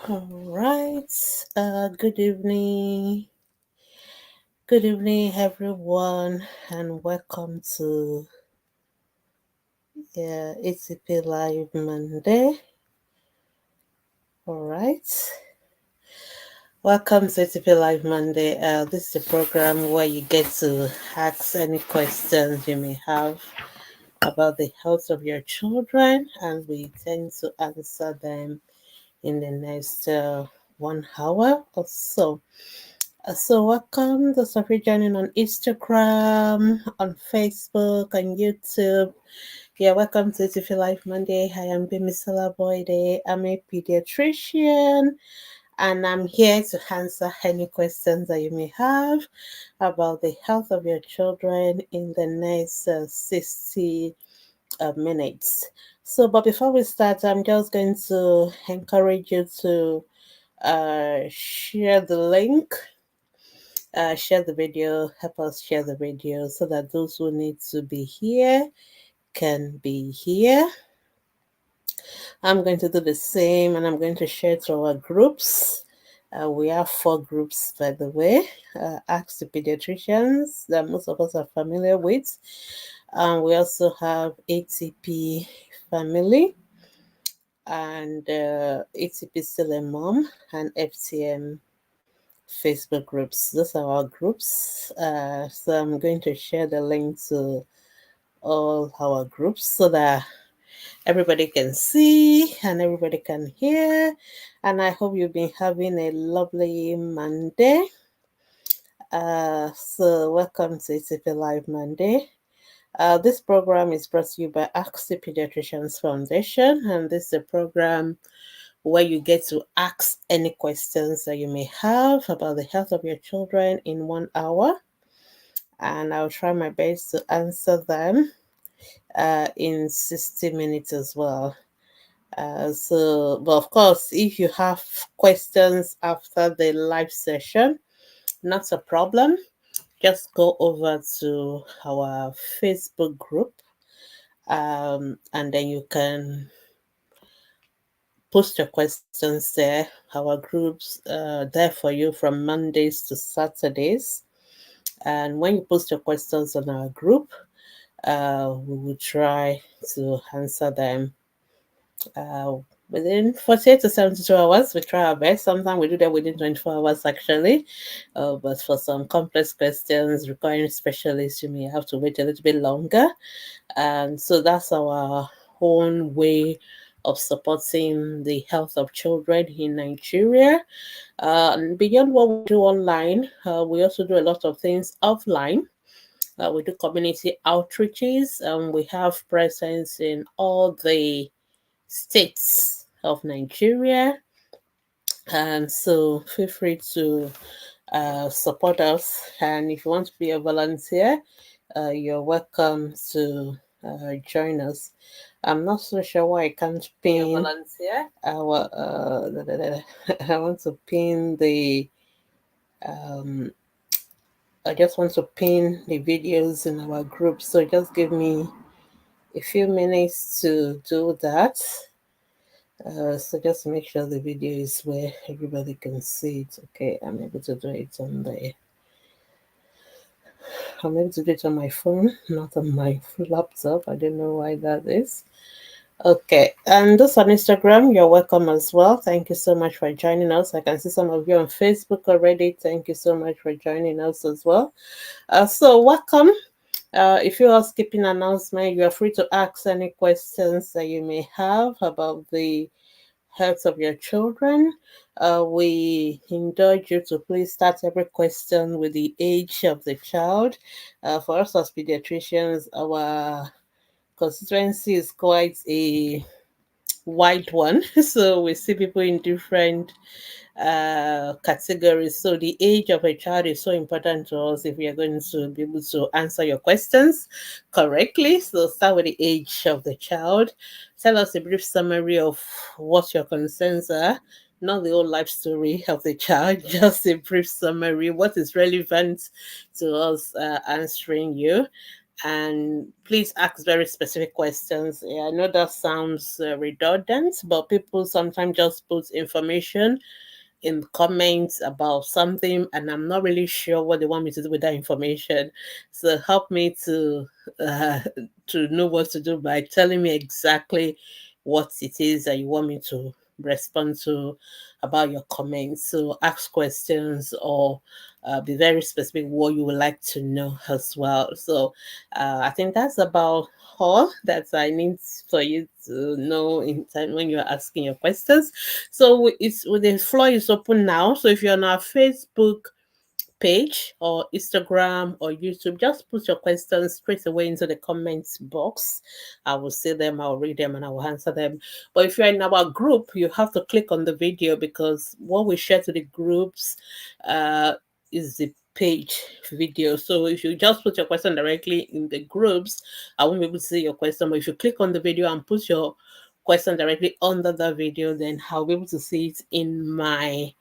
All right. Good evening. Good evening, everyone, and welcome to ATP Live Monday. All right. Welcome to ATP Live Monday. This is a program where you get to ask any questions you may have about the health of your children, and we tend to answer them in the next 1 hour or so. So welcome those of you joining on Instagram, on Facebook, on YouTube. Yeah, welcome to Atp Live Monday. I am Gbemisola Boyede. I'm a pediatrician and I'm here to answer any questions that you may have about the health of your children in the next 60 minutes. So, but before we start, I'm just going to encourage you to share the link, share the video, help us share the video so that those who need to be here can be here. I'm going to do the same and I'm going to share to our groups. We have 4 groups, by the way. Ask the Pediatricians that most of us are familiar with. We also have ATP Family and ATP Still a Mom and FTM Facebook groups. Those are our groups. So I'm going to share the link to all our groups so that everybody can see and everybody can hear. And I hope you've been having a lovely Monday. So welcome to ATP Live Monday. This program is brought to you by Ask the Pediatricians Foundation, and this is a program where you get to ask any questions that you may have about the health of your children in 1 hour, and I'll try my best to answer them in 60 minutes as well. But of course, if you have questions after the live session, not a problem. Just go over to our Facebook group, and then you can post your questions there. Our groups there for you from Mondays to Saturdays. And when you post your questions on our group, we will try to answer them within 48 to 72 hours. We try our best. Sometimes we do that within 24 hours, actually. But for some complex questions requiring specialists, you may have to wait a little bit longer. And so that's our own way of supporting the health of children in Nigeria. And beyond what we do online, we also do a lot of things offline. We do community outreaches, and we have presence in all the states of Nigeria. And so feel free to support us. And if you want to be a volunteer, you're welcome to join us. I'm not so sure why I can't pin our. I want to pin the. I just want to pin the videos in our group. So just give me a few minutes to do that. So just make sure the video is where everybody can see it. Okay, I'm able to do it on the. I'm able to do it on my phone, not on my laptop. I don't know why that is. Okay, and those on Instagram, you're welcome as well. Thank you so much for joining us. I can see some of you on Facebook already. Thank you so much for joining us as well. So welcome. If you are skipping announcement, you are free to ask any questions that you may have about the health of your children. We indulge you to please start every question with the age of the child. For us as pediatricians, our constituency is quite a wide one. So we see people in different categories. So the age of a child is so important to us if we are going to be able to answer your questions correctly. So start with the age of the child. Tell us a brief summary of what your concerns are. Not the whole life story of the child, just a brief summary, what is relevant to us answering you. And please ask very specific questions. Yeah, I know that sounds redundant, but people sometimes just put information in comments about something, and I'm not really sure what they want me to do with that information. So help me uh, to know what to do by telling me exactly what it is that you want me to respond to about your comments. So ask questions, or be very specific what you would like to know as well. So I think that's about all that I need for you to know in time when you're asking your questions. So it's the floor is open now. So if you're on our Facebook page or Instagram or YouTube, just put your questions straight away into the comments box. I will see them, I'll read them, and I will answer them. But if you're in our group, you have to click on the video, because what we share to the groups uh, is the page video. So if you just put your question directly in the groups, I won't be able to see your question. But if you click on the video and put your question directly under the video, then I'll be able to see it in my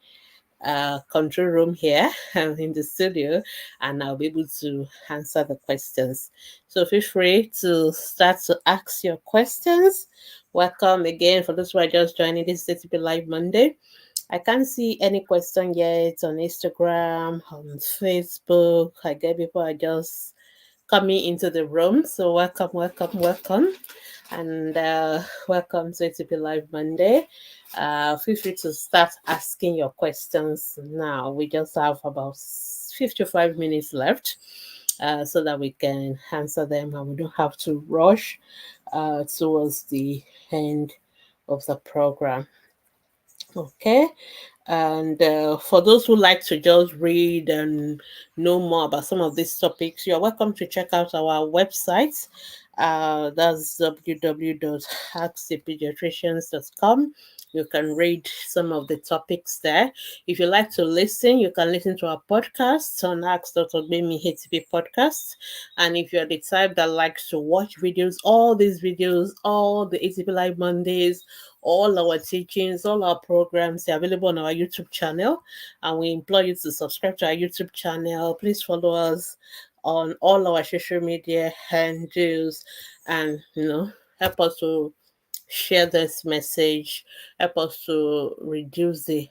control room here in the studio, and I'll be able to answer the questions. So feel free to start to ask your questions. Welcome again for those who are just joining. This is Atp Live Monday. I can't see any question yet on Instagram, on Facebook. I get people are just coming into the room. So welcome, welcome, welcome, and welcome to ATP Live Monday. Feel free to start asking your questions now. We just have about 55 minutes left, so that we can answer them and we don't have to rush towards the end of the program. Okay. And for those who like to just read and know more about some of these topics, you're welcome to check out our website. That's www.askthepediatricians.com. You can read some of the topics there. If you like to listen, you can listen to our podcast on Ask Dr. Gbemisola podcast. And if you're the type that likes to watch videos, all these videos, all the ATP Live Mondays, all our teachings, all our programs are available on our YouTube channel, and we implore you to subscribe to our YouTube channel. Please follow us on all our social media handles, and help us to share this message, help us to reduce the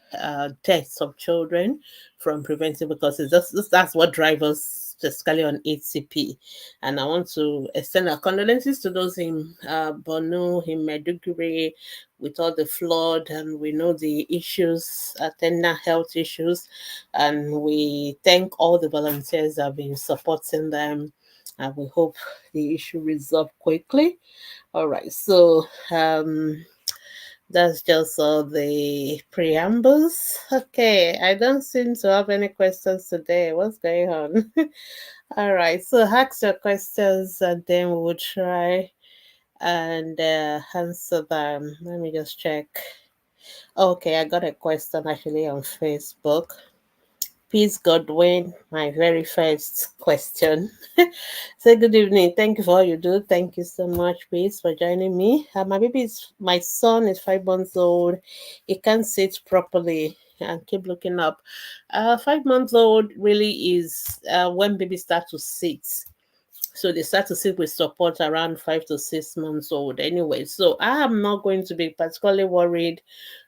deaths of children from preventable causes. That's what drives us specifically on ATP. And I want to extend our condolences to those in Borno, in Maiduguri, with all the flood, and we know the issues, tender health issues, and we thank all the volunteers that have been supporting them, and we hope the issue resolved quickly. All right, so that's just all the preambles. Okay, I don't seem to have any questions today. What's going on? All right, so ask your questions and then we'll try and answer them. Let me just check. Okay, I got a question actually on Facebook. Peace Godwin, my very first question. Say good evening. Thank you for all you do. Thank you so much, Peace, for joining me. My son is 5 months old. He can't sit properly and keep looking up. 5 months old really is when babies start to sit. So they start to sit with support around 5 to 6 months old anyway. So I am not going to be particularly worried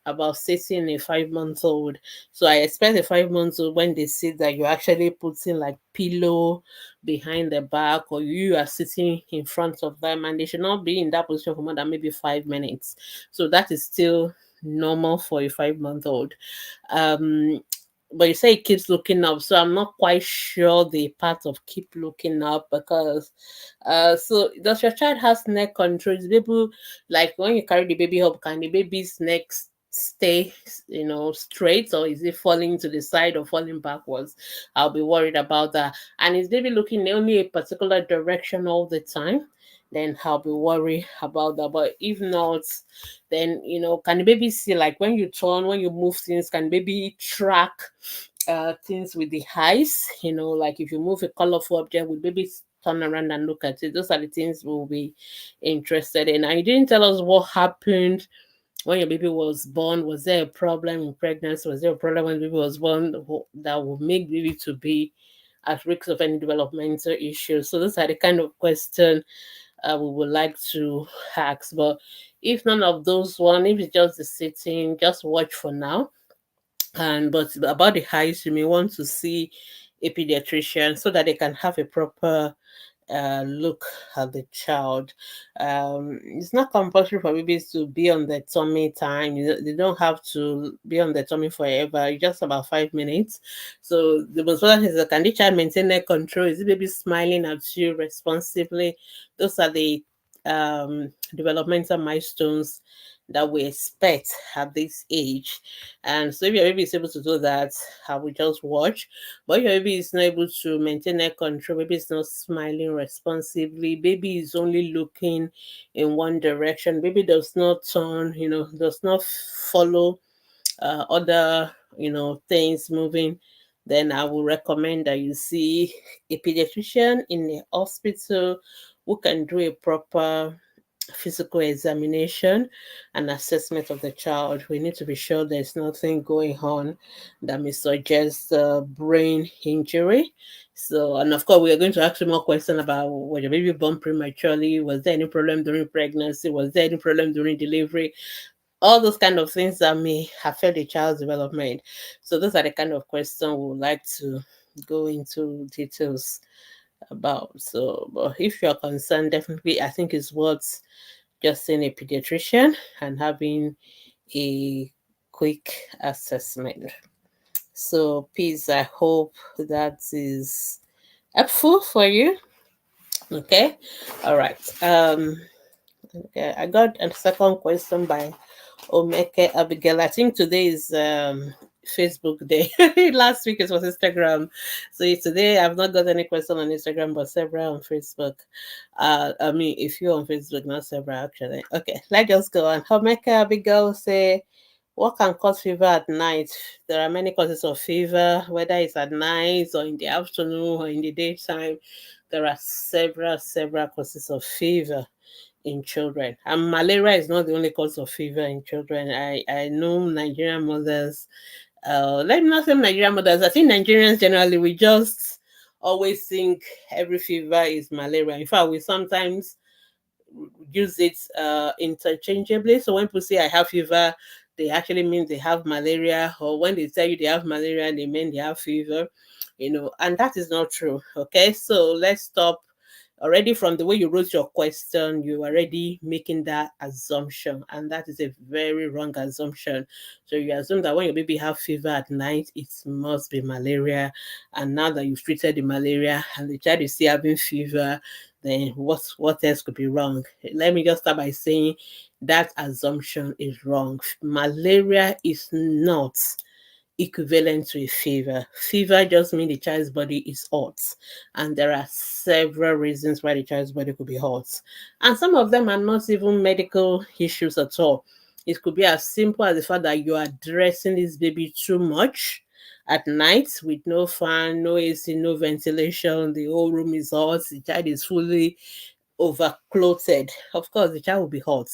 about sitting a 5 months old. So I expect a 5 months old, when they sit, that you're actually putting like pillow behind the back, or you are sitting in front of them, and they should not be in that position for more than maybe 5 minutes. So that is still normal for a 5 month old. Um but you say it keeps looking up, so I'm not quite sure the part of keep looking up, because so does your child has neck control? Is baby, like when you carry the baby up, can the baby's neck stay straight, or is it falling to the side or falling backwards? I'll be worried about that. And is baby looking in only a particular direction all the time? Then I'll be worried about that. But if not, then can the baby see, like when you turn, when you move things, can baby track things with the eyes? Like if you move a colorful object, will baby turn around and look at it? Those are the things we'll be interested in. And you didn't tell us what happened when your baby was born. Was there a problem in pregnancy? Was there a problem when the baby was born that would make baby to be at risk of any developmental issues. So those are the kind of question we would like to ask. But if none of those one, if it's just the sitting, just watch for now. And but about the height, you may want to see a pediatrician so that they can have a proper look at the child. It's not compulsory for babies to be on the tummy time. They don't have to be on the tummy forever. It's just about 5 minutes. So the most important thing is that can the child maintain their control? Is the baby smiling at you responsibly? Those are the developmental milestones that we expect at this age. And so if your baby is able to do that, I will just watch. But your baby is not able to maintain their control, baby is not smiling responsibly, baby is only looking in one direction, baby does not turn, does not follow other, things moving, then I will recommend that you see a pediatrician in a hospital who can do a proper physical examination and assessment of the child. We need to be sure there's nothing going on that may suggest brain injury. So, and of course, we are going to ask you more questions about was your baby born prematurely? Was there any problem during pregnancy? Was there any problem during delivery? All those kind of things that may affect the child's development. So, those are the kind of questions we would like to go into details about. So, but if you're concerned, definitely, I think it's worth just seeing a pediatrician and having a quick assessment. So, please, I hope that is helpful for you. Okay, all right. Okay, I got a second question by Omeke Abigail. I think today is Facebook day. Last week it was Instagram. So today I've not got any question on Instagram, but several on Facebook. I mean, if you're on Facebook, not several actually. Okay, let's just go on. Omeke Abigail say, what can cause fever at night? There are many causes of fever, whether it's at night or in the afternoon or in the daytime. There are several causes of fever in children. And malaria is not the only cause of fever in children. I know Nigerian mothers, let me not say Nigerian mothers, I think Nigerians generally, we just always think every fever is malaria. In fact, we sometimes use it interchangeably. So when people say I have fever, they actually mean they have malaria, or when they tell you they have malaria, they mean they have fever, and that is not true. Okay, so let's stop. Already from the way you wrote your question, you already making that assumption, and that is a very wrong assumption. So you assume that when your baby have fever at night, it must be malaria, and now that you've treated the malaria and the child is still having fever, then what else could be wrong? Let me just start by saying that assumption is wrong. Malaria is not equivalent to a fever. Fever just means the child's body is hot, and there are several reasons why the child's body could be hot, and some of them are not even medical issues at all. It could be as simple as the fact that you are dressing this baby too much at night with no fan, no AC, no ventilation. The whole room is hot. The child is fully overclothed. Of course, the child will be hot.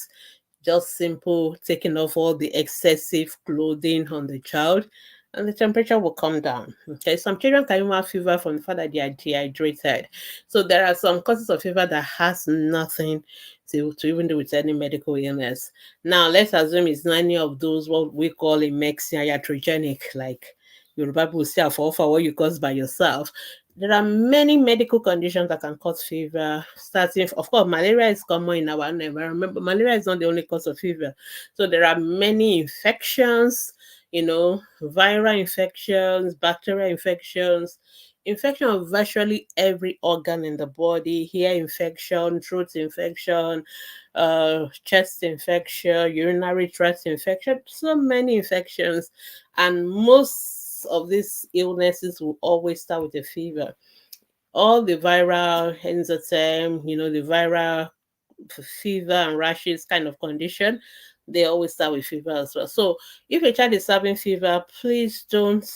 Just simple taking off all the excessive clothing on the child, and the temperature will come down. Okay, some children can even have fever from the fact that they are dehydrated. So there are some causes of fever that has nothing to even do with any medical illness. Now let's assume it's not any of those what we call a iatrogenic, like Yoruba people say for what you cause by yourself. There are many medical conditions that can cause fever. Starting, of course, malaria is common in our environment, but malaria is not the only cause of fever. So there are many infections, viral infections, bacterial infections, infection of virtually every organ in the body, ear infection, throat infection, chest infection, urinary tract infection, so many infections. And most of these illnesses will always start with a fever. All the viral enzyme, the viral fever and rashes kind of condition, they always start with fever as well. So if a child is having fever, please don't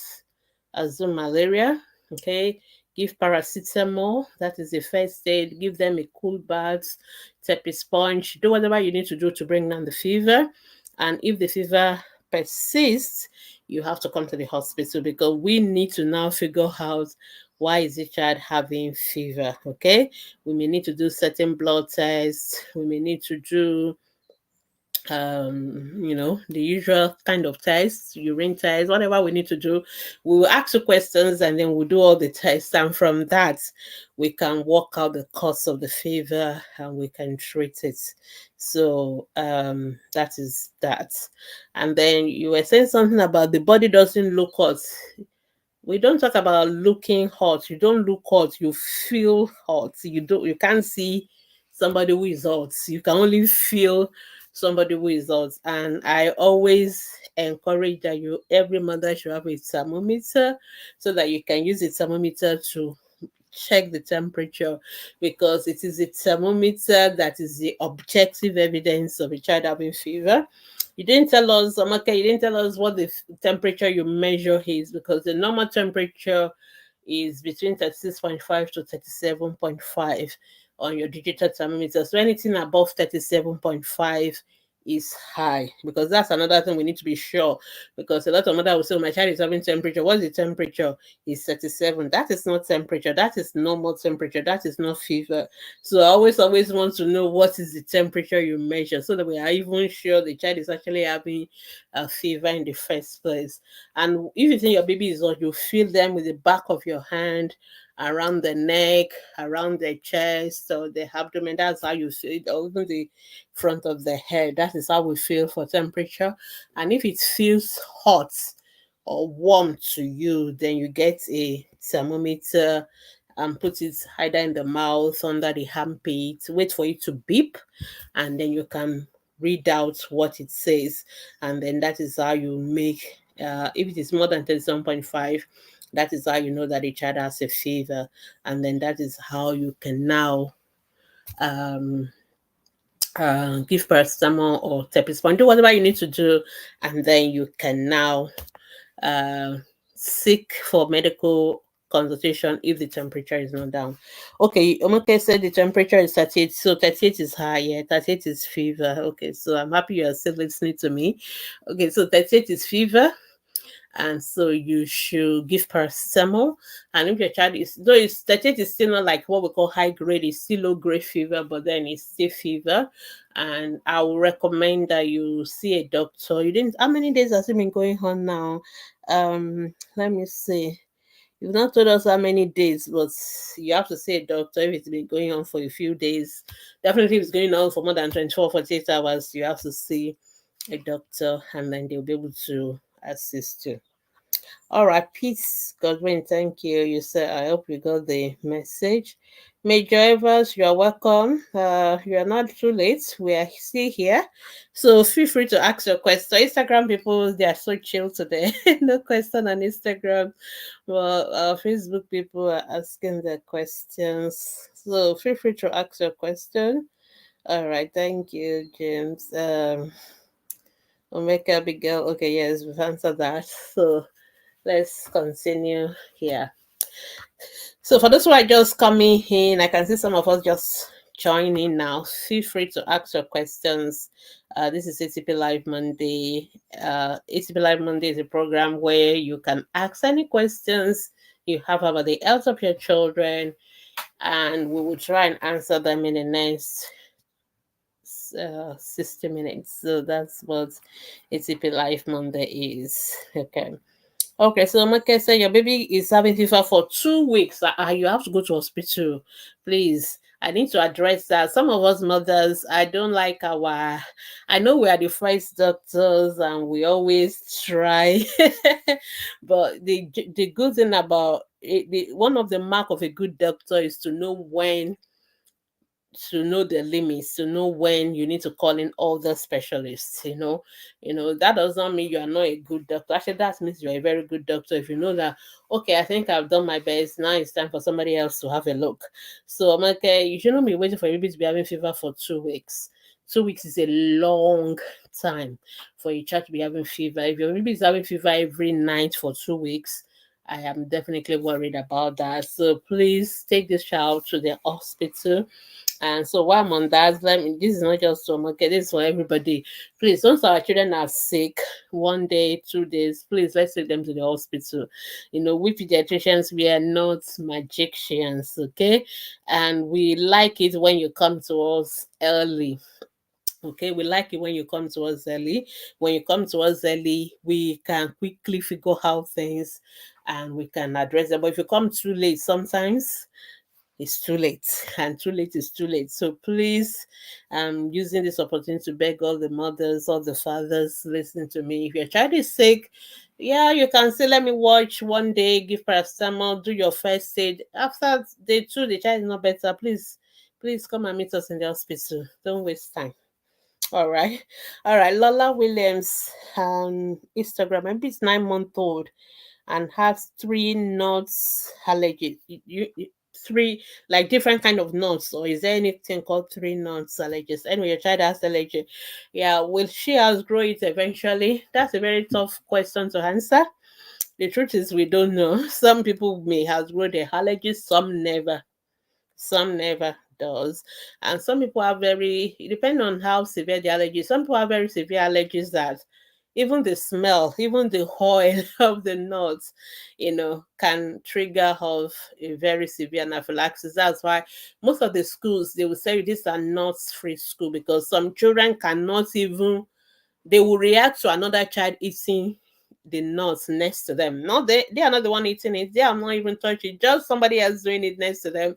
assume malaria. Okay, give paracetamol. That is the first aid. Give them a cool bath, tap a sponge. Do whatever you need to do to bring down the fever. And if the fever persists, you have to come to the hospital, because we need to now figure out why is the child having fever. Okay, we may need to do certain blood tests, we may need to do the usual kind of tests, urine tests, whatever we need to do. We will ask you questions and then we'll do all the tests, and from that we can work out the cause of the fever and we can treat it. So that is that. And then you were saying something about the body doesn't look hot. We don't talk about looking hot. You don't look hot, you feel hot. You can't see somebody who is hot. You can only feel somebody who is hot. And I always encourage that every mother should have a thermometer so that you can use the thermometer to check the temperature, because it is a thermometer that is the objective evidence of a child having fever. You didn't tell us, Amaka, you didn't tell us what the temperature you measure is, because the normal temperature is between 36.5 to 37.5 on your digital thermometer. So anything above 37.5 is high, because that's another thing we need to be sure, because a lot of mother will say, oh, my child is having temperature. What's the temperature? Is 37. That is not temperature. That is normal temperature. That is not fever. So I always want to know what is the temperature you measure, so that we are even sure the child is actually having a fever in the first place. And if you think your baby is hot, you feel them with the back of your hand, around the neck, around the chest or the abdomen. That's how you feel it, or even the front of the head. That is how we feel for temperature. And if it feels hot or warm to you, then you get a thermometer and put it either in the mouth, under the armpit, wait for it to beep, and then you can read out what it says. And then that is how you make, if it is more than 37.5, that is how you know that the child has a fever. And then that is how you can now um, give paracetamol or tepizone, do whatever you need to do, and then you can now uh, seek for medical consultation if the temperature is not down. Okay, Omoke said the temperature is 38, so 38 is high, yeah, 38 is fever. Okay, so I'm happy you are still listening to me. Okay, so 38 is fever, and so you should give paracetamol. And if your child is, though it's 38 is still not like what we call high grade, it's still low grade fever, but then it's still fever. And I will recommend that you see a doctor. You didn't, how many days has it been going on now? Let me see. You've not told us how many days, but you have to see a doctor if it's been going on for a few days. Definitely, if it's going on for more than 24, 48 hours, you have to see a doctor, and then they'll be able to assist you. All right, peace, Godwin. Thank you. You said, I hope you got the message. Major Evers, you are welcome. You are not too late. We are still here. So feel free to ask your question. Instagram people, they are so chill today. No question on Instagram. Well, Facebook people are asking their questions. So feel free to ask your question. All right, thank you, James. Omeka Abigail. Okay, yes, we've answered that. So let's continue here. So for those who are just coming in, I can see some of us just joining now. Feel free to ask your questions. This is ATP Live Monday. ATP Live Monday is a program where you can ask any questions you have about the health of your children, and we will try and answer them in the next 60 minutes. So that's what ATP Live Monday is. Okay. Okay, so Make said your baby is having fever for 2 weeks. You have to go to hospital, please. I need to address that. Some of us mothers, I don't like our. I know we are the first doctors and we always try, but the good thing about it, one of the mark of a good doctor is to know the limits, to know when you need to call in all the specialists. That does not mean you are not a good doctor. Actually, that means you're a very good doctor if you know that, okay, I think I've done my best, now it's time for somebody else to have a look. So I'm like, okay, you shouldn't be waiting for your baby to be having fever for 2 weeks. 2 weeks is a long time for your child to be having fever. If your baby is having fever every night for 2 weeks, I am definitely worried about that. So please take this child to the hospital. And so while I'm on that, this is not just for market, this is for everybody. Please, once our children are sick, 1 day, 2 days, please let's take them to the hospital. We pediatricians, we are not magicians, okay? And we like it when you come to us early. Okay, we like it when you come to us early. When you come to us early, we can quickly figure out things and we can address them. But if you come too late, sometimes it's too late, and too late is too late. So please, I'm using this opportunity to beg all the mothers, all the fathers, listen to me. If your child is sick, yeah, you can say, let me watch 1 day, give paracetamol, do your first aid. After day two, the child is not better. Please come and meet us in the hospital. Don't waste time. All right. All right. Lola Williams, Instagram, maybe it's 9 month old and has three nuts allergies. Three, like, different kind of nuts, or is there anything called three nuts allergies? Anyway, your child has allergy. Yeah, will she outgrow it eventually? That's a very tough question to answer. The truth is we don't know. Some people may outgrow their allergies, some never does. And some people are very, it depends on how severe the allergy is. Some people have very severe allergies that even the smell, even the oil of the nuts, can trigger of a very severe anaphylaxis. That's why most of the schools, they will say this are nuts free school, because some children cannot even, they will react to another child eating the nuts next to them. Not they are not the one eating it. They are not even touching it. Just somebody else doing it next to them.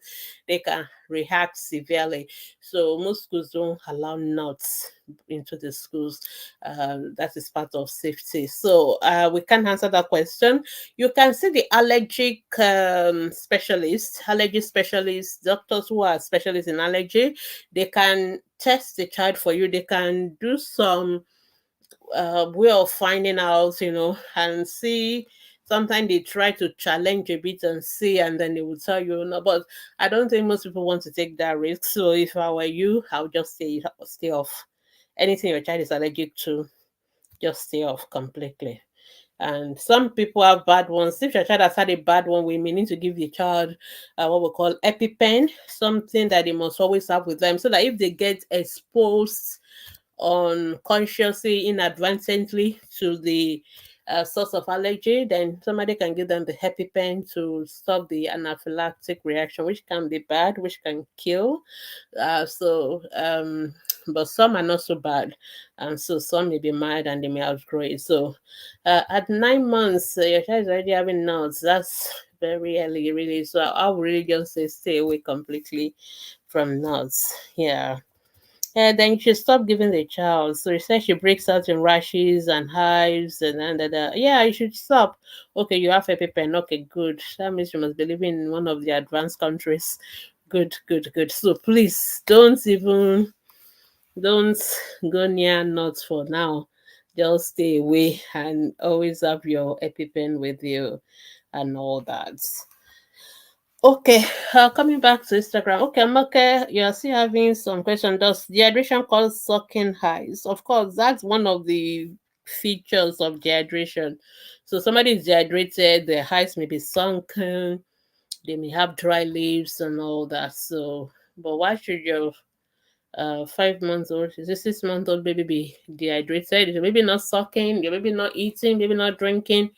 They can react severely. So most schools don't allow nuts into the schools. That is part of safety. So we can answer that question. You can see the allergy specialists, doctors who are specialists in allergy. They can test the child for you. They can do some way of finding out, and see. Sometimes they try to challenge a bit and see, and then they will tell you no. But I don't think most people want to take that risk. So if I were you, I would just stay off. Anything your child is allergic to, just stay off completely. And some people have bad ones. If your child has had a bad one, we may need to give the child what we call EpiPen, something that they must always have with them, so that if they get exposed unconsciously, inadvertently, to the source of allergy, then somebody can give them the EpiPen to stop the anaphylactic reaction, which can be bad, which can kill. But some are not so bad, and so some may be mild and they may outgrow it. So, at 9 months, your child is already having nuts. That's very early, really. So I would really just say stay away completely from nuts. Yeah. Then you should stop giving the child. So you said she breaks out in rashes and hives and. Yeah, you should stop. Okay, you have EpiPen. Okay, good. That means you must be living in one of the advanced countries. Good, good, good. So please don't go near nuts for now. Just stay away and always have your EpiPen with you and all that. Okay, coming back to Instagram. Okay, Amaka, you're still having some question. Does dehydration cause sucking highs? Of course, that's one of the features of dehydration. So somebody is dehydrated, their eyes may be sunken, they may have dry lips and all that. So, but why should your 5 months old, is a 6 month old baby be dehydrated? Your baby not sucking, your baby not eating, baby not drinking.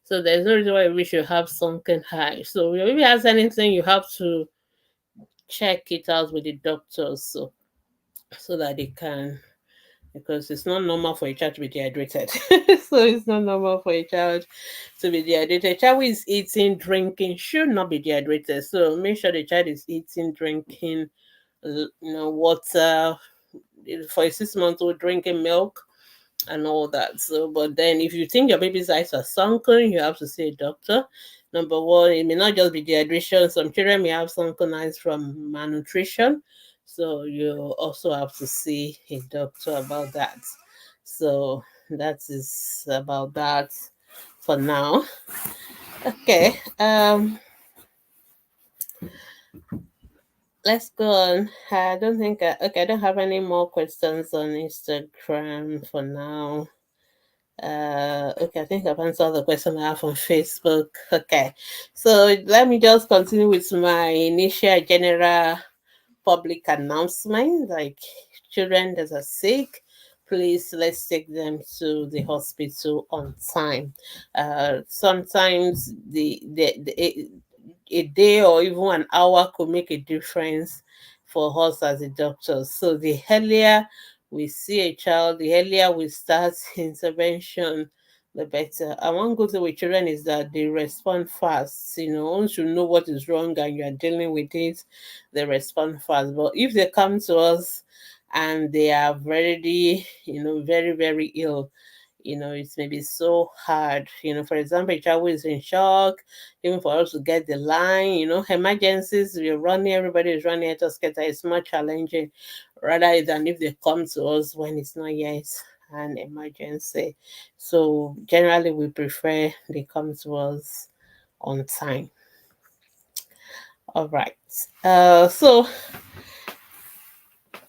So there's no reason why we should have sunken high. So your baby has anything, you have to check it out with the doctors, so that they can, because it's not normal for a child to be dehydrated. So it's not normal for a child to be dehydrated. A child who is eating, drinking should not be dehydrated. So make sure the child is eating, drinking, water. For a 6 month old, drinking milk and all that. So, but then if you think your baby's eyes are sunken, you have to see a doctor. Number one, it may not just be dehydration. Some children may have sunken eyes from malnutrition. So you also have to see a doctor about that. So that is about that for now. Okay. Let's go on. I don't think okay, I don't have any more questions on Instagram for now. Okay, I think I've answered the question I have on Facebook. Okay, so let me just continue with my initial general public announcement like children that are sick, please let's take them to the hospital on time. Sometimes a day or even an hour could make a difference for us as a doctor. So the earlier we see a child, the earlier we start intervention, the better. And one good thing with children is that they respond fast. Once you know what is wrong and you are dealing with it, they respond fast. But if they come to us and they are already, very, very ill, it may be so hard. For example, a child who is in shock, even for us to get the line, emergencies, we're running, everybody is running at us, it's more challenging rather than if they come to us when it's not yet an emergency. So generally we prefer they come to us on time. All right. So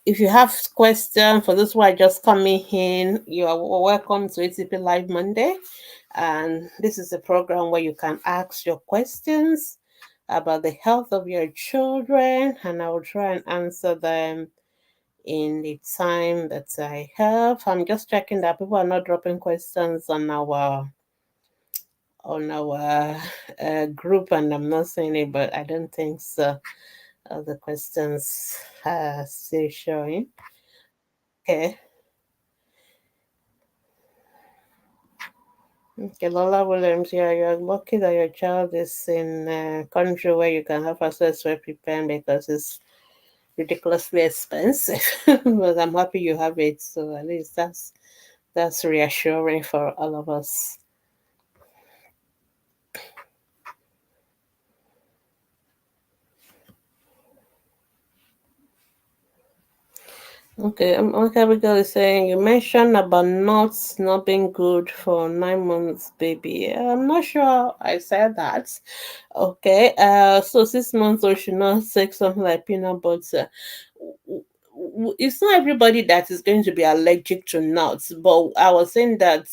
if you have questions for those who are just coming in, you are welcome to ATP Live Monday. And this is a program where you can ask your questions about the health of your children, and I will try and answer them in the time that I have. I'm just checking that people are not dropping questions on our group, and I'm not saying it, but I don't think so. The questions are still showing. Okay. Okay, Lola Williams, yeah, you're lucky that your child is in a country where you can have access to EpiPen because it's ridiculously expensive. But I'm happy you have it, so at least that's reassuring for all of us. Okay, Abigail is saying you mentioned about nuts not being good for 9 months baby. I'm not sure I said that. Okay, so 6 months old should not take something like peanut butter. It's not everybody that is going to be allergic to nuts, but I was saying that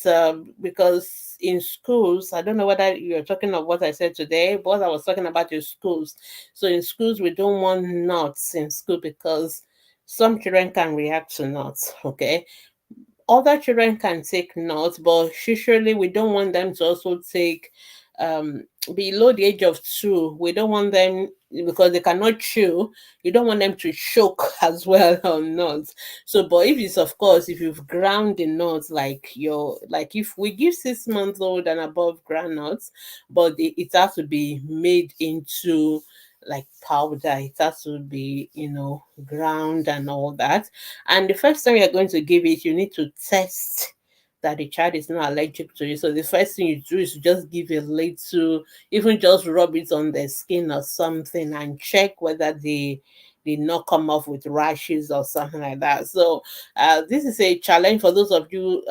because in schools, I don't know whether you're talking of what I said today, but I was talking about in schools. So in schools, we don't want nuts in school because some children can react to nuts. Okay, other children can take nuts, but usually we don't want them to also take below the age of 2. We don't want them because they cannot chew. You don't want them to choke as well on nuts. So, but if it's of course if you've ground the nuts like if we give 6 months old and above ground nuts, but it has to be made into like powder. It has to be ground and all that. And the first time you're going to give it, you need to test that the child is not allergic to it. So the first thing you do is just give a little, even just rub it on the skin or something and check whether they did not come off with rashes or something like that. So this is a challenge for those of you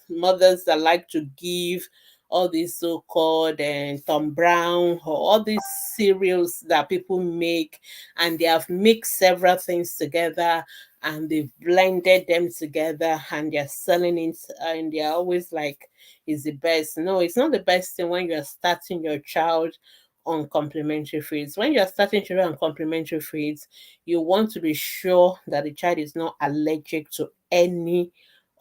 mothers that like to give all these so-called Tom Brown or all these cereals that people make, and they have mixed several things together and they've blended them together and they're selling it, and they're always like it's the best. No, it's not the best thing when you're starting your child on complementary feeds. When you're starting children on complementary feeds, you want to be sure that the child is not allergic to any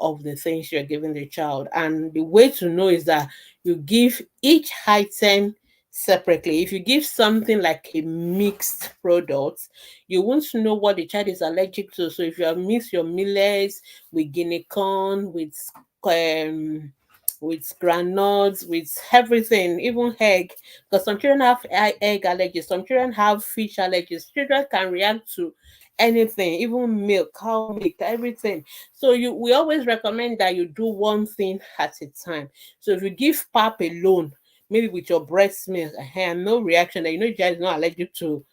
of the things you're giving the child. And the way to know is that you give each item separately. If you give something like a mixed product, you want to know what the child is allergic to. So if you have mixed your millets with guinea corn, with granules, with everything, even egg, because some children have egg allergies, some children have fish allergies. Children can react to anything, even milk, cow milk, everything. So we always recommend that you do one thing at a time. So if you give pap alone, maybe with your breast milk, and no reaction, that your child is not allergic to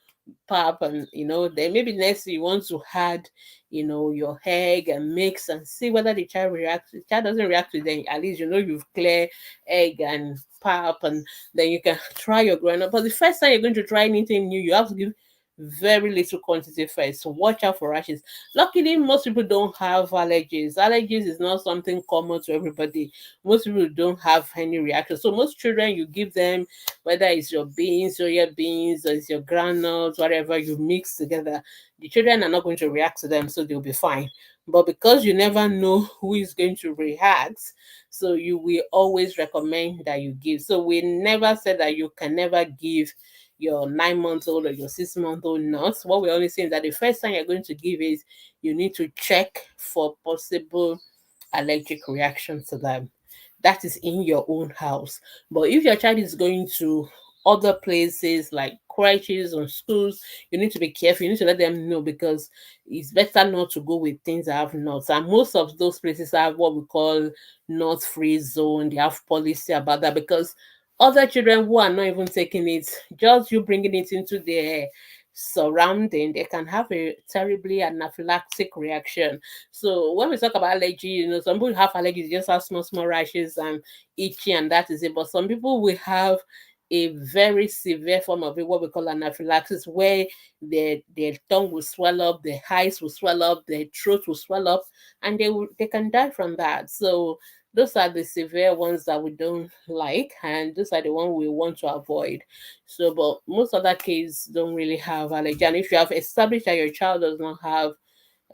pap, and then maybe next you want to add your egg and mix and see whether the child reacts. If the child doesn't react to them, at least you've clear egg and pap, and then you can try your granola. But the first time you're going to try anything new, you have to give very little quantity first. So watch out for rashes. Luckily, most people don't have allergies. Allergies is not something common to everybody. Most people don't have any reaction. So most children, you give them, whether it's your beans, soya beans, or it's your granules, whatever you mix together, the children are not going to react to them, so they'll be fine. But because you never know who is going to react, so you will always recommend that you give. So we never said that you can never give your 9 month old or your 6 month old nuts. What we're only saying is that the first time you're going to give is you need to check for possible allergic reaction to them. That is in your own house. But if your child is going to other places like crèches or schools, you need to be careful. You need to let them know, because it's better not to go with things that have nuts. And most of those places have what we call nut free zone. They have policy about that, because other children who are not even taking it, just you bringing it into their surrounding, they can have a terribly anaphylactic reaction. So when we talk about allergy, some people have allergies, just have small rashes and itchy, and that is it. But some people will have a very severe form of it, what we call anaphylaxis, where their tongue will swell up, their eyes will swell up, their throat will swell up, and they can die from that. So those are the severe ones that we don't like, and those are the ones we want to avoid. So, but most other kids don't really have allergy. And if you have established that your child does not have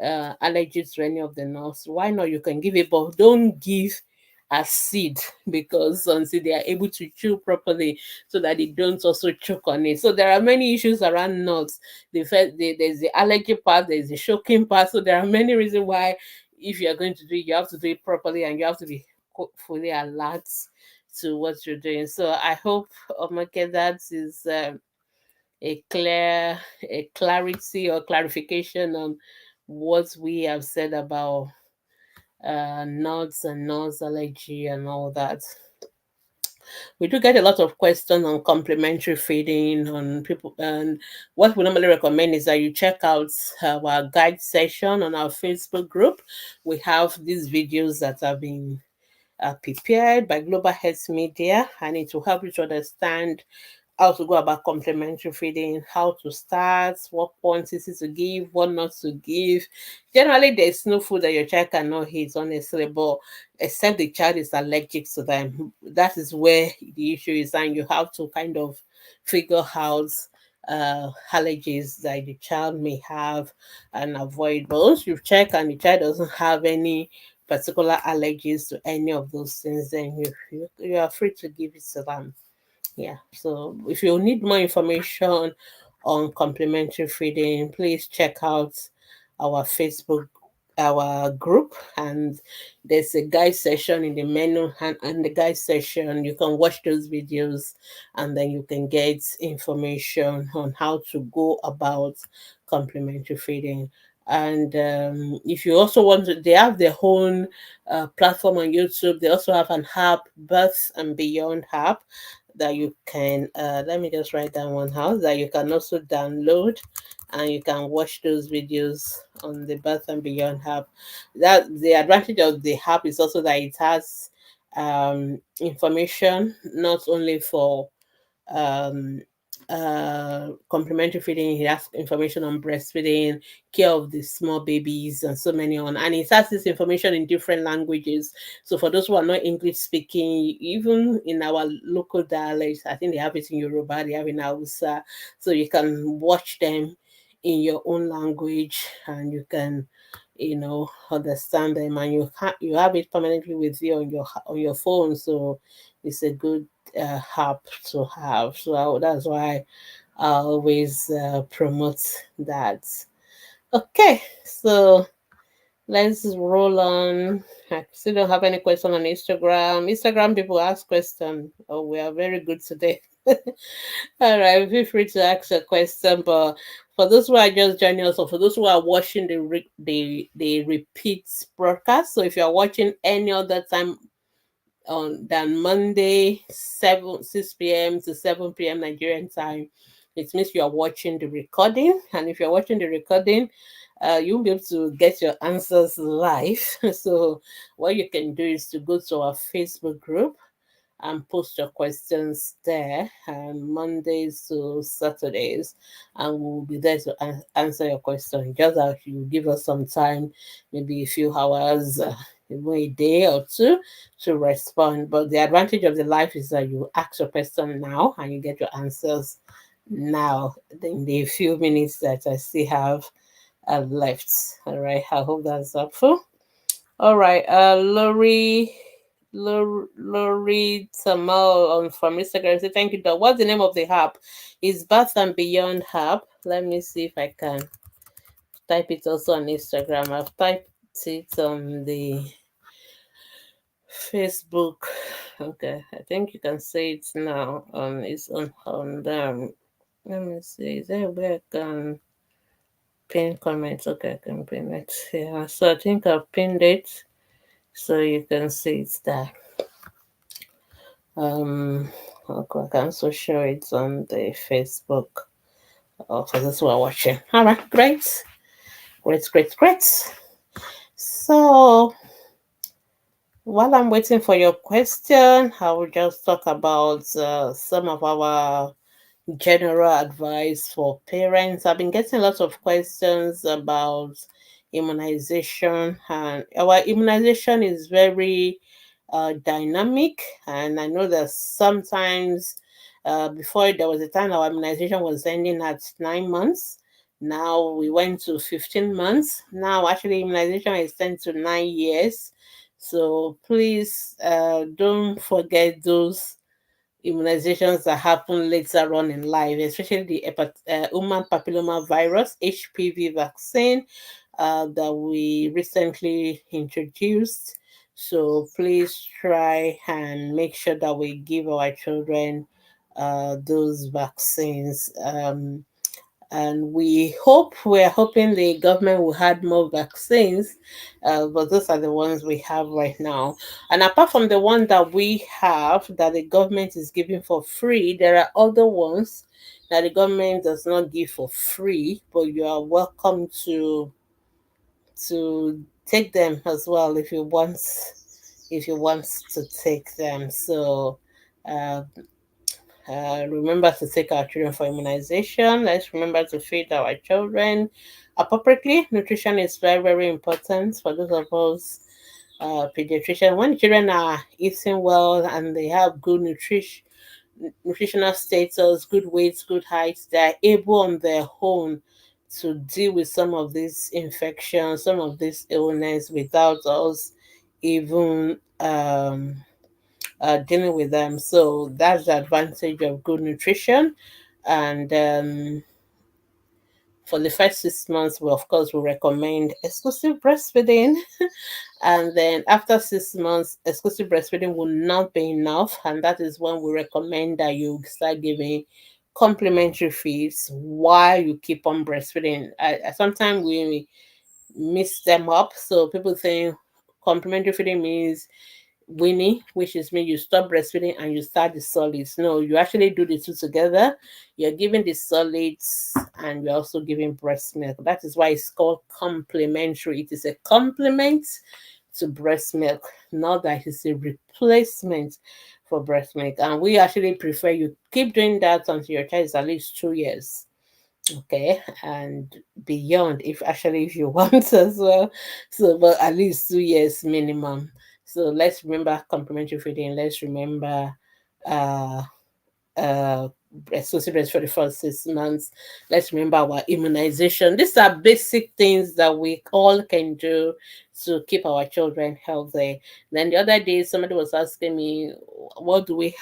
allergies to any of the nuts, why not? You can give it, but don't give a seed, because until they are able to chew properly, so that they don't also choke on it. So there are many issues around nuts. There's the allergy part, there's the choking part. So there are many reasons why, if you're going to do it, you have to do it properly, and you have to be fully alert to what you're doing. So I hope, okay, that is a clarity or clarification on what we have said about nuts and nuts allergy and all that. We do get a lot of questions on complementary feeding on people, and what we normally recommend is that you check out our guide session on our Facebook group. We have these videos that have been prepared by Global Health Media, and it will help you to understand how to go about complementary feeding, how to start, what quantities to give, what not to give. Generally, there's no food that your child cannot eat, honestly, but except the child is allergic to them. That is where the issue is, and you have to kind of figure out allergies that the child may have and avoid. But once you check and the child doesn't have any particular allergies to any of those things, then you are free to give it to them. Yeah. So if you need more information on complementary feeding, please check out our Facebook, our group, and there's a guide session in the menu, and the guide session you can watch those videos, and then you can get information on how to go about complementary feeding. And if you also want to, they have their own platform on YouTube. They also have an app, Birth and Beyond app, that you can let me just write down one house that you can also download, and you can watch those videos on the Birth and Beyond app. That the advantage of the app is also that it has information not only for um, complementary feeding. It has information on breastfeeding, care of the small babies, and so many on. And it has this information in different languages. So for those who are not English speaking, even in our local dialects, I think they have it in Yoruba, they have it in Hausa. So you can watch them in your own language, and you can understand them, and you have it permanently with you on your phone. So it's a good app to have. So that's why I always promote that. Okay, so let's roll on. I still don't have any question on Instagram. Instagram people ask question. Oh, we are very good today. All right, feel free to ask a question. But for those who are just joining us, or for those who are watching the repeat broadcast, so if you are watching any other time on than Monday, 6 p.m. to 7 p.m. Nigerian time, it means you are watching the recording. And if you're watching the recording, you won't be able to get your answers live. So what you can do is to go to our Facebook group, and post your questions there, Mondays to Saturdays, and we'll be there to answer your question. Just as you give us some time, maybe a few hours, even a day or two, to respond. But the advantage of the life is that you ask your question now and you get your answers now in the few minutes that I still have left. All right, I hope that's helpful. All right, Lori Tamal on from Instagram say thank you, Doc. What's the name of the app? It's Bath and Beyond app. Let me see if I can type it also on Instagram. I've typed it on the Facebook. Okay, I think you can say it now. It's on them. Let me see. Is there where I can pin comments? Okay, I can pin it. Yeah, so I think I've pinned it, so you can see it there. Okay, I can also show it on the Facebook. For those who are watching. All right, great, great. So while I'm waiting for your question, I will just talk about some of our general advice for parents. I've been getting lots of questions about immunization, and our immunization is very dynamic. And I know that sometimes before there was a time our immunization was ending at 9 months. Now we went to 15 months. Now actually immunization is 10 to 9 years. So please don't forget those immunizations that happen later on in life, especially the human papilloma virus (HPV) vaccine that we recently introduced. So please try and make sure that we give our children those vaccines. And we're hoping the government will add more vaccines, but those are the ones we have right now. And apart from the one that we have that the government is giving for free, there are other ones that the government does not give for free, but you are welcome to take them as well if you want to take them. So uh, remember to take our children for immunization. Let's remember to feed our children appropriately. Nutrition is very important for those of us pediatrician. When children are eating well and they have good nutritional status, good weight, good height, they're able on their own to deal with some of these infections, some of this illness without us even dealing with them. So that's the advantage of good nutrition. And for the first 6 months, we of course will recommend exclusive breastfeeding. And then after 6 months, exclusive breastfeeding will not be enough. And that is when we recommend that you start giving complementary feeds while you keep on breastfeeding. Sometimes we mix them up. So people think complementary feeding means weaning, which is mean you stop breastfeeding and you start the solids. No, you actually do the two together. You're giving the solids and you're also giving breast milk. That is why it's called complementary. It is a complement to breast milk, not that it's a replacement for breast milk. And we actually prefer you keep doing that until your child is at least 2 years. Okay, and beyond if you want as well. So but at least 2 years minimum. So let's remember complementary feeding. Let's remember uh uh associated for the first 6 months. Let's remember our immunization. These are basic things that we all can do to keep our children healthy. Then the other day somebody was asking me what do we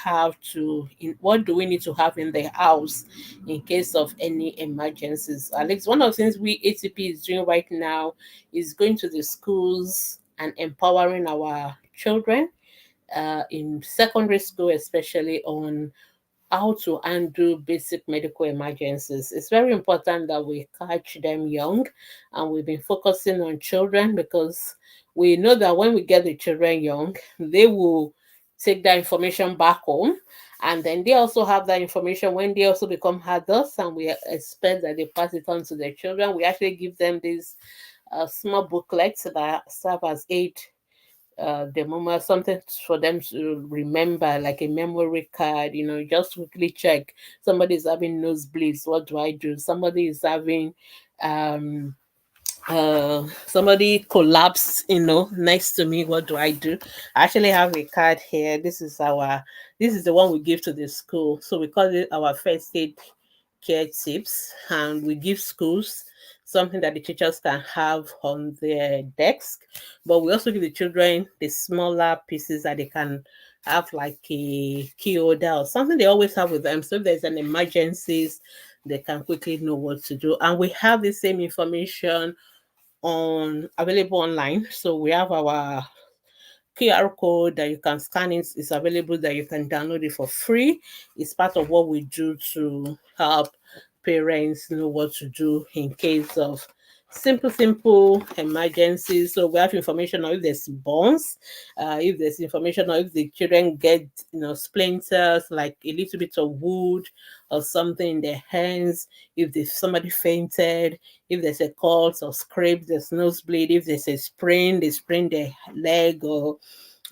need to have in the house in case of any emergencies. At least one of the things we ATP is doing right now is going to the schools and empowering our children in secondary school, especially on how to handle basic medical emergencies. It's very important that we catch them young, and we've been focusing on children because we know that when we get the children young, they will take that information back home, and then they also have that information when they also become adults, and we expect that they pass it on to their children. We actually give them these small booklets that serve as aid the moment, something for them to remember, like a memory card, just quickly check. Somebody is having nosebleeds, what do I do? Somebody is having um somebody collapsed, next to me, what do I do? I actually have a card here. This is the one we give to the school, so we call it our first aid care tips, and we give schools something that the teachers can have on their desk, but we also give the children the smaller pieces that they can have, like a key holder or something they always have with them, so if there's an emergencies, they can quickly know what to do. And we have the same information on available online. So we have our QR code that you can scan it. It's available, that you can download it for free. It's part of what we do to help parents know what to do in case of simple emergencies. So we have information on if there's burns, if there's information on if the children get splinters, like a little bit of wood or something in their hands, if there's somebody fainted, if there's a cut or scrape, there's nosebleed, if there's a sprain, they sprain their leg, or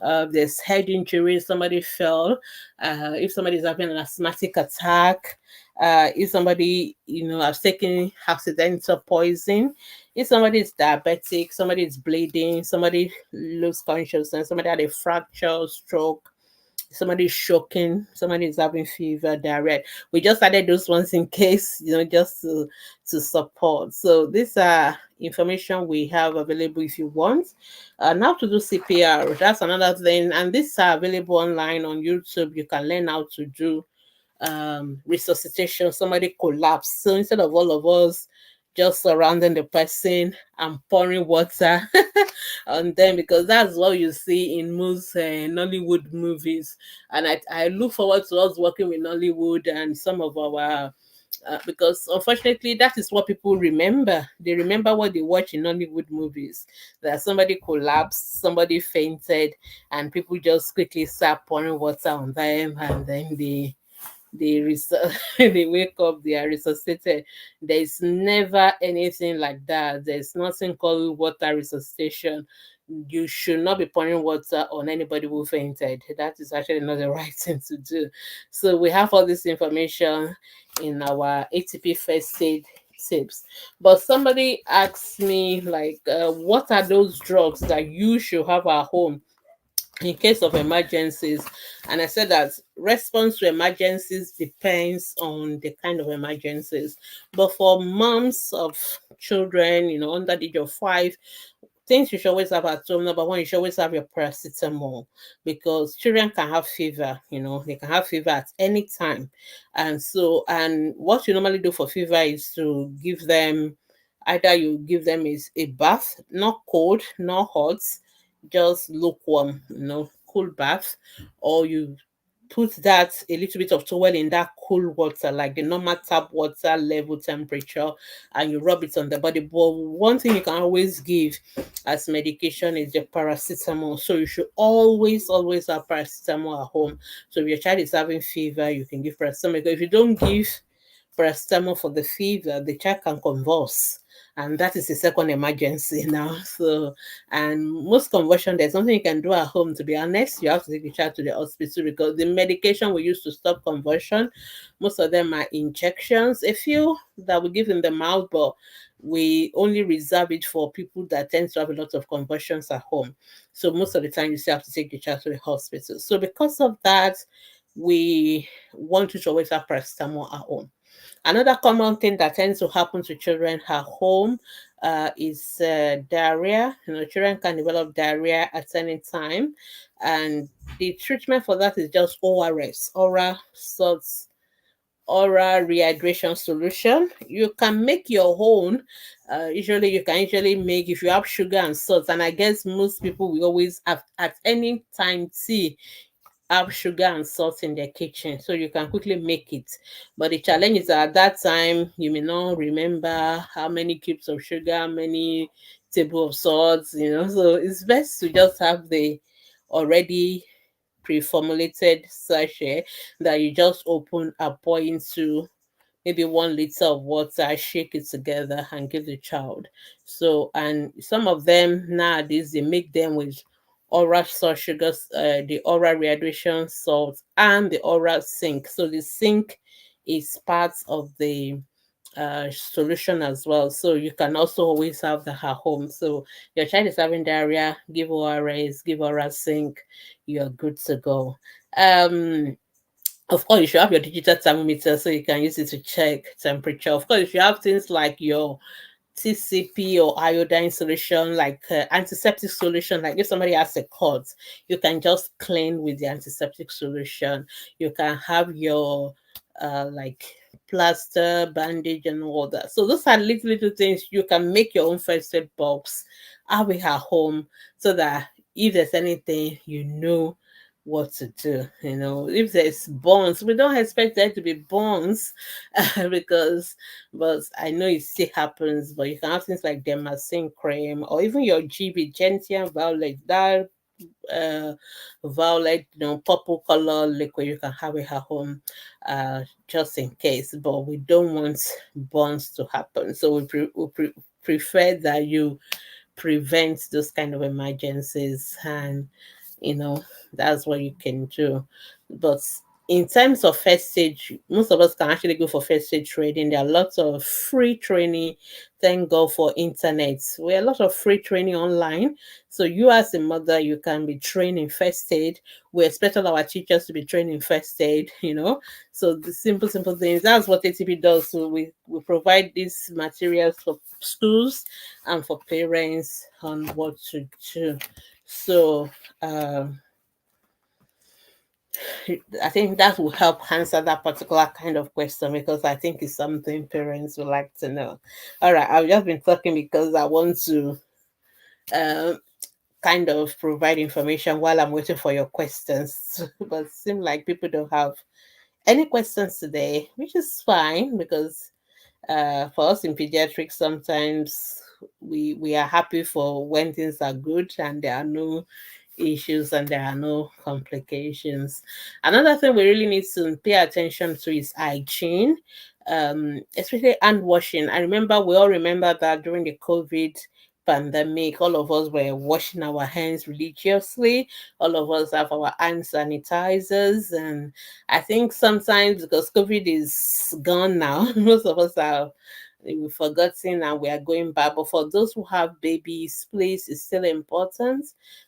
there's head injury, somebody fell, if somebody is having an asthmatic attack, if somebody has taken accidental poison, if somebody is diabetic, somebody is bleeding, somebody lose consciousness, somebody had a fracture, stroke, somebody is choking, somebody is having fever, diarrhea. We just added those ones in case, just to support. So these are information we have available if you want. Now to do CPR, that's another thing. And these are available online on YouTube. You can learn how to do resuscitation. Somebody collapsed. So instead of all of us just surrounding the person and pouring water on them, because that's what you see in most Nollywood movies. And I look forward to us working with Nollywood and some of our because unfortunately that is what people remember. They remember what they watch in Nollywood movies, that somebody collapsed, somebody fainted, and people just quickly start pouring water on them, and then they wake up, they are resuscitated. There's never anything like that. There's nothing called water resuscitation. You should not be pouring water on anybody who fainted. That is actually not the right thing to do. So we have all this information in our ATP first aid tips. But somebody asked me, like, what are those drugs that you should have at home in case of emergencies? And I said that response to emergencies depends on the kind of emergencies. But for moms of children, under the age of 5, things you should always have at home. Number one, you should always have your paracetamol, because children can have fever, they can have fever at any time. And what you normally do for fever is to give them, either you give them is a bath, not cold, not hot, just lukewarm, cool bath, or you put that a little bit of towel in that cool water, like the normal tap water level temperature, and you rub it on the body. But one thing you can always give as medication is the paracetamol. So you should always have paracetamol at home. So if your child is having fever, you can give paracetamol. Because if you don't give paracetamol for the fever, the child can convulse. And that is the second emergency now. So, and most convulsion, there's something you can do at home. To be honest, you have to take the child to the hospital, because the medication we use to stop convulsion, most of them are injections. A few that we give in the mouth, but we only reserve it for people that tend to have a lot of convulsions at home. So most of the time, you still have to take the child to the hospital. So because of that, we want you to always have paracetamol at home. Another common thing that tends to happen to children at home is diarrhea. Children can develop diarrhea at any time, and the treatment for that is just ORS, oral rehydration solution. You can make your own. Usually, you can make, if you have sugar and salt, and I guess most people will always have at any time tea have sugar and salt in their kitchen, so you can quickly make it. But the challenge is that at that time you may not remember how many cubes of sugar, how many table of salt, so it's best to just have the already pre-formulated sachet that you just open and pour into maybe 1 liter of water, shake it together and give the child. So, and some of them nowadays, they make them with oral salt sugars, the oral rehydration salt, and the oral zinc. So the zinc is part of the solution as well. So you can also always have that at home. So your child is having diarrhea, give ORS, give oral zinc, you're good to go. Of course, you should have your digital thermometer so you can use it to check temperature. Of course, if you have things like your TCP or iodine solution, like antiseptic solution, like if somebody has a cut, you can just clean with the antiseptic solution. You can have your like plaster, bandage, and all that. So those are little things you can make your own first aid box, have it at home, so that if there's anything, you know what to do. If there's burns, we don't expect there to be burns because, but I know it still happens. But you can have things like dermasin cream or even your GB gentian violet, that uh violet, purple color liquid. You can have it at home, just in case. But we don't want burns to happen, so prefer that you prevent those kind of emergencies, and you know that's what you can do. But in terms of first aid, most of us can actually go for first aid training. There are lots of free training. Thank God for internet. We have a lot of free training online. So you as a mother, you can be trained in first aid. We expect all our teachers to be trained in first aid. So the simple things. That's what ATP does. So we provide these materials for schools and for parents on what to do. So I think that will help answer that particular kind of question, because I think it's something parents would like to know. All right, I've just been talking because I want to um, kind of provide information while I'm waiting for your questions. But it seems like people don't have any questions today, which is fine, because for us in pediatrics, sometimes we are happy for when things are good and there are no issues and there are no complications. Another thing we really need to pay attention to is hygiene, especially hand washing. I remember we all remember that during the COVID pandemic, all of us were washing our hands religiously. All of us have our hand sanitizers, and I think sometimes because COVID is gone now, most of us are we've forgotten and we are going back. But for those who have babies, please, it's still important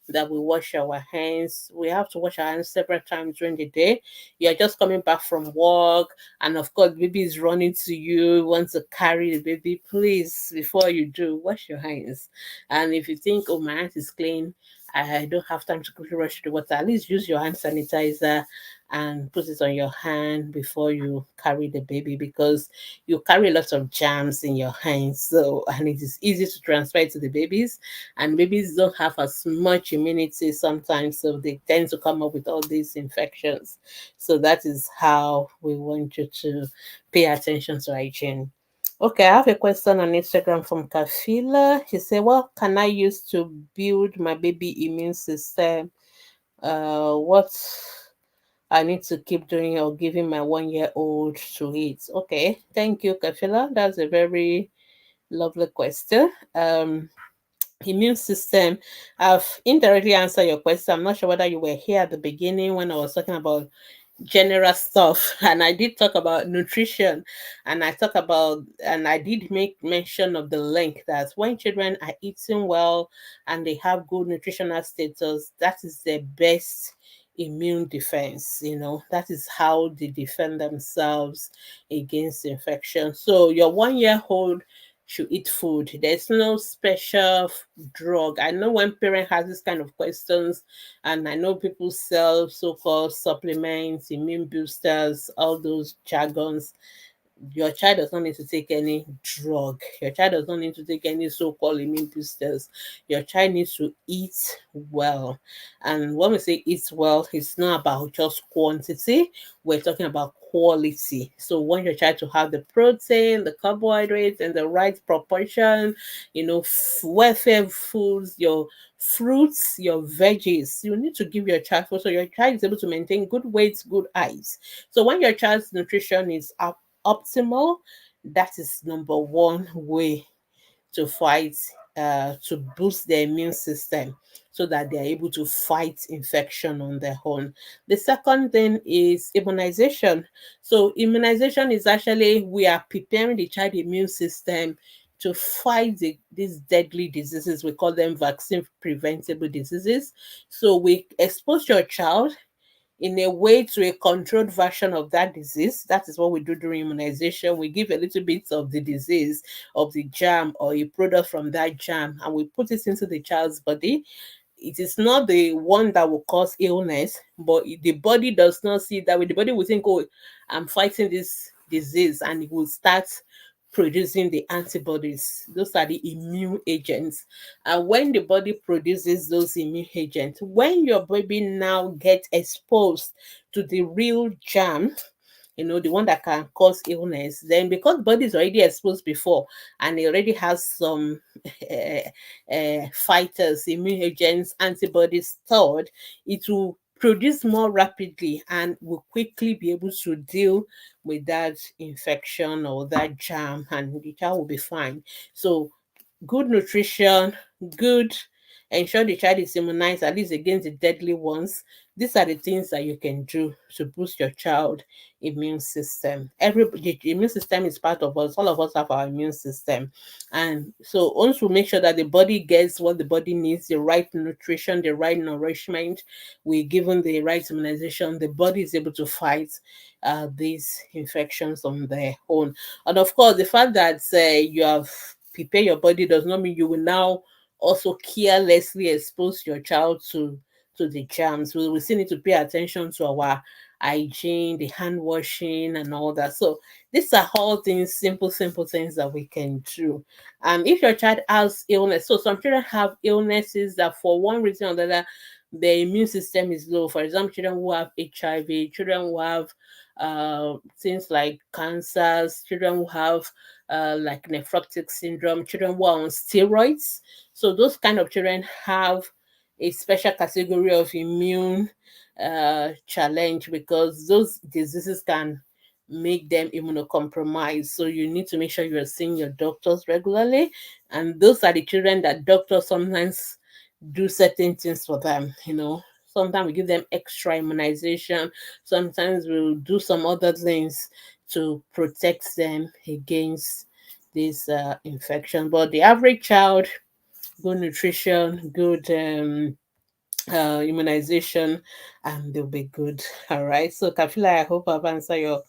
that we wash our hands. We have to wash our hands several times during the day. You're just coming back from work, and of course, baby is running to you, want to carry the baby. Please, before you do, wash your hands. And if you think, oh, my hands is clean, I don't have time to quickly rush to the water, at least use your hand sanitizer and put it on your hand before you carry the baby, because you carry lots of germs in your hands. So, and it is easy to transfer it to the babies, and babies don't have as much immunity sometimes, so they tend to come up with all these infections. So that is how we want you to pay attention to hygiene. Okay, I have a question on Instagram from Kafila. She said, what can I use to build my baby immune system? What I need to keep doing or giving my 1 year old to eat? Okay, thank you, Kafila. That's a very lovely question. Immune system. I've indirectly answered your question. I'm not sure whether you were here at the beginning when I was talking about general stuff, and I did talk about nutrition, and I did make mention of the link that when children are eating well and they have good nutritional status, that is their best immune defense. That is how they defend themselves against infection. So your 1 year old should eat food. There's no special drug. I know when parent has this kind of questions, and I know people sell so-called supplements, immune boosters, all those jargons. Your child does not need to take any drug. Your child does not need to take any so-called immune boosters. Your child needs to eat well. And when we say eat well, it's not about just quantity. We're talking about quality. So want your child to have the protein, the carbohydrates, and the right proportion, welfare foods, your fruits, your veggies. You need to give your child food so your child is able to maintain good weight, good eyes. So when your child's nutrition is optimal, that is number one way to fight to boost their immune system so that they are able to fight infection on their own. The second thing is immunization. So immunization is actually we are preparing the child immune system to fight these deadly diseases. We call them vaccine preventable diseases. So we expose your child in a way to a controlled version of that disease. That is what we do during immunization. We give a little bit of the disease, of the germ or a product from that germ, and we put it into the child's body. It is not the one that will cause illness, but the body does not see that way. The body will think, oh, I'm fighting this disease, and it will start producing the antibodies. Those are the immune agents. And when the body produces those immune agents, when your baby now gets exposed to the real germ, the one that can cause illness, then because the body is already exposed before and it already has some fighters, immune agents, antibodies stored, it will produce more rapidly and will quickly be able to deal with that infection or that germ, and the child will be fine. So good nutrition, good ensure the child is immunized at least against the deadly ones. These are the things that you can do to boost your child immune system. The immune system is part of us. All of us have our immune system. And so once we make sure that the body gets what the body needs, the right nutrition, the right nourishment, we given the right immunization, the body is able to fight these infections on their own. And of course, the fact that you have prepared your body does not mean you will now also carelessly expose your child to the germs. We still need to pay attention to our hygiene, the hand washing, and all that. So these are all things, simple things that we can do. If your child has illness, so some children have illnesses that for one reason or another, their immune system is low. For example, children who have HIV, children who have things like cancers, children who have like nephrotic syndrome, children who are on steroids. So those kind of children have a special category of immune challenge because those diseases can make them immunocompromised. So you need to make sure you're seeing your doctors regularly. And those are the children that doctors sometimes do certain things for them. Sometimes we give them extra immunization. Sometimes we'll do some other things to protect them against this infection. But the average child, good nutrition, good immunization, and they'll be good. All right. So, Kafila, I hope I've answered your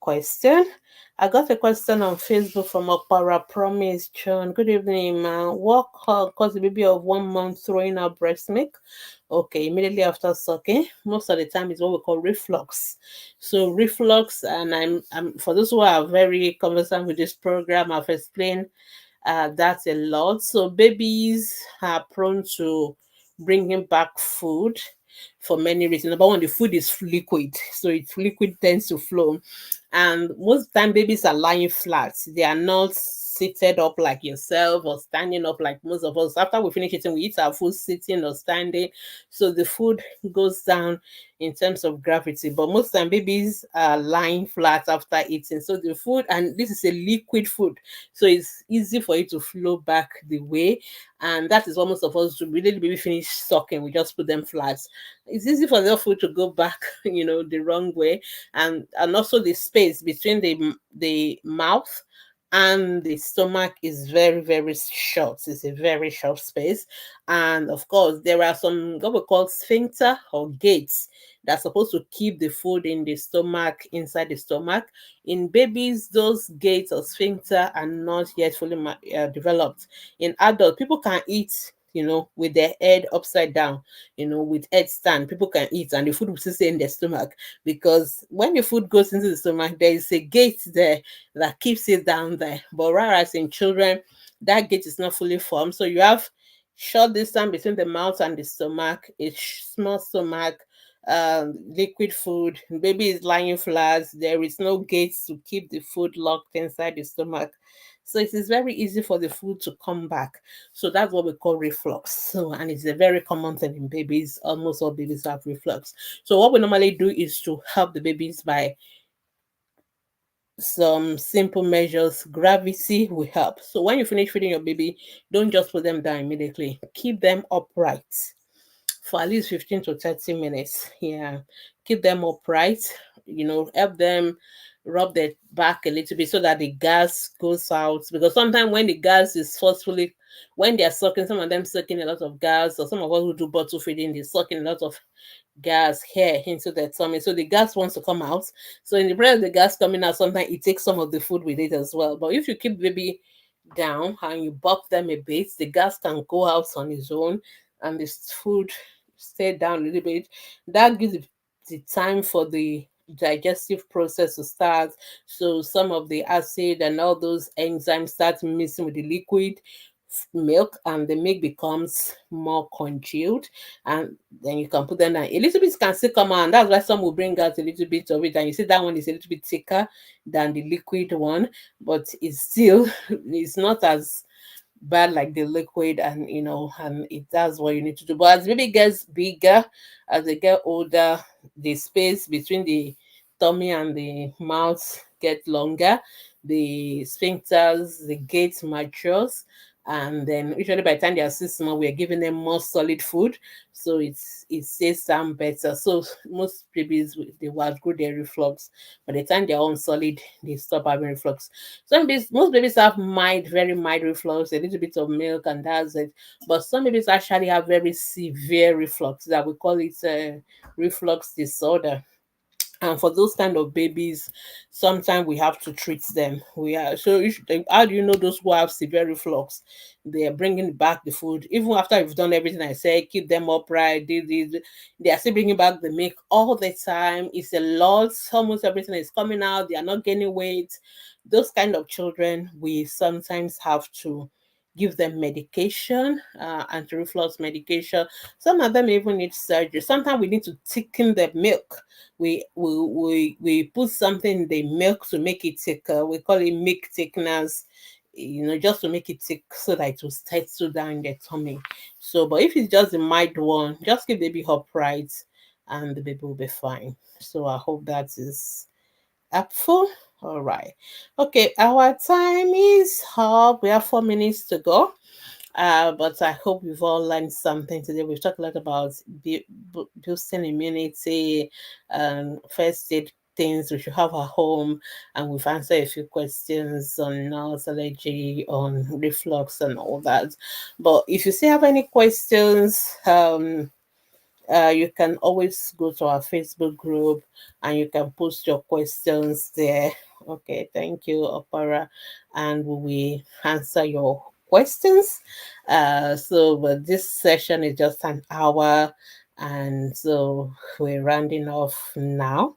question. I got a question on Facebook from Okpara Promise John. Good evening, man. What caused the baby of 1 month throwing out breast milk? Okay, immediately after sucking. Most of the time is what we call reflux. So reflux, and I'm for those who are very conversant with this program, I've explained that's a lot. So babies are prone to bringing back food for many reasons. Number one, the food is liquid, so it's liquid tends to flow, and most time babies are lying flat. They are not seated up like yourself or standing up like most of us. After we finish eating, we eat our food sitting or standing, so the food goes down in terms of gravity. But most time babies are lying flat after eating, so the food, and this is a liquid food, so it's easy for it to flow back the way. And that is what most of us do. We let the baby finish sucking, we just put them flat. It's easy for the food to go back the wrong way. And also the space between the mouth and the stomach is very, very short. It's a very short space. And of course, there are some what we call sphincter or gates that's supposed to keep the food in the stomach, inside the stomach. In babies, those gates or sphincter are not yet fully developed. In adults, people can eat with their head upside down, with head stand. People can eat and the food will still stay in their stomach, because when the food goes into the stomach, there is a gate there that keeps it down there. But whereas in children, that gate is not fully formed. So you have short distance between the mouth and the stomach, a small stomach, liquid food. Baby is lying flat. There is no gates to keep the food locked inside the stomach. So it is very easy for the food to come back. So that's what we call reflux. So, and it's a very common thing in babies. Almost all babies have reflux. So what we normally do is to help the babies by some simple measures. Gravity will help. So when you finish feeding your baby, don't just put them down immediately. Keep them upright for at least 15 to 30 minutes. Yeah. Keep them upright, help them rub their back a little bit so that the gas goes out. Because sometimes when the gas is forcefully, when they're sucking, some of them sucking a lot of gas, or some of us who do bottle feeding, they're sucking a lot of gas here into their tummy. So the gas wants to come out. So in the process of the gas coming out, sometimes it takes some of the food with it as well. But if you keep baby down and you bump them a bit, the gas can go out on its own and the food stay down a little bit. That gives the time for the digestive process to start. So some of the acid and all those enzymes start mixing with the liquid milk, and the milk becomes more congealed, and then you can put them down. A little bit can still come out, and that's why some will bring out a little bit of it, and you see that one is a little bit thicker than the liquid one, but it's still it's not as bad like the liquid, and and it does what you need to do. But as baby gets bigger, as they get older, the space between the tummy and the mouth get longer, the sphincters, the gate matures, and then usually by the time they are 6 months, we are giving them more solid food, so it stays down better. So most babies, they will outgrow their reflux. By the time they're on solid, they stop having reflux. Most babies have mild, very mild reflux, a little bit of milk, and that's it. But some babies actually have very severe reflux, that we call it reflux disorder. And for those kind of babies, sometimes we have to treat them. We are so how do you know those who have severe reflux? They are bringing back the food even after you've done everything I say. Keep them upright. They are still bringing back the milk all the time. It's a lot. Almost everything is coming out. They are not gaining weight. Those kind of children, we sometimes have to give them medication, anti-reflux medication. Some of them even need surgery. Sometimes we need to thicken the milk. We put something in the milk to make it thicker. We call it milk thickness, just to make it thick so that it will settle down in the tummy. So, but if it's just a mild one, just keep the baby upright and the baby will be fine. So I hope that is helpful. All right. Okay, our time is up. We have 4 minutes to go. But I hope we've all learned something today. We've talked a lot about boosting immunity and first aid things we should have at home, and we've answered a few questions on nose allergy, on reflux, and all that. But if you still have any questions, you can always go to our Facebook group and you can post your questions there. Okay, thank you, Opera, and we will answer your questions. But this session is just an hour, and so we're rounding off now.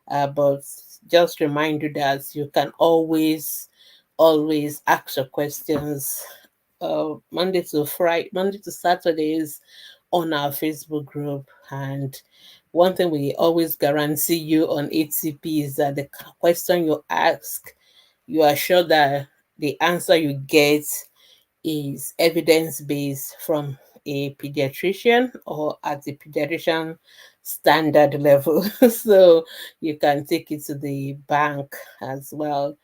But just remind you that you can always ask your questions Monday to Saturdays on our Facebook group. And one thing we always guarantee you on ATP is that the question you ask, you are sure that the answer you get is evidence based from a pediatrician or at the pediatrician standard level. So you can take it to the bank as well.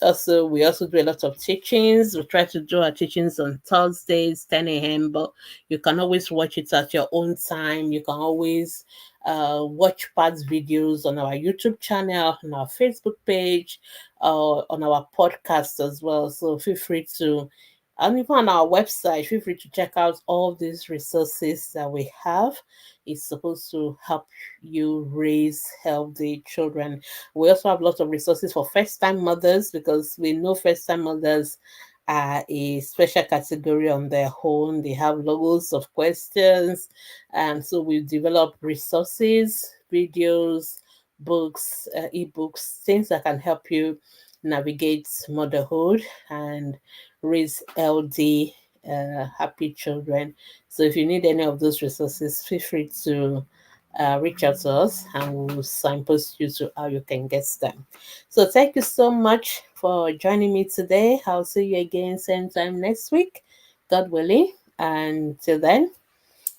Also, we also do a lot of teachings. We try to do our teachings on Thursdays, 10 a.m., but you can always watch it at your own time. You can always watch past videos on our YouTube channel, on our Facebook page, on our podcast as well. So feel free to, and even on our website, feel free to check out all these resources that we have. It's supposed to help you raise healthy children. We also have lots of resources for first time mothers, because we know first time mothers are a special category on their own. They have loads of questions. And so we develop resources, videos, books, ebooks, things that can help you navigate motherhood and raise healthy, happy children. So if you need any of those resources, feel free to reach out to us and we'll signpost you to how you can get them. So thank you so much for joining me today. I'll see you again same time next week, God willing. And till then,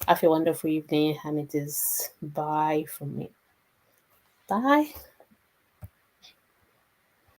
have a wonderful evening, and it is bye from me. Bye.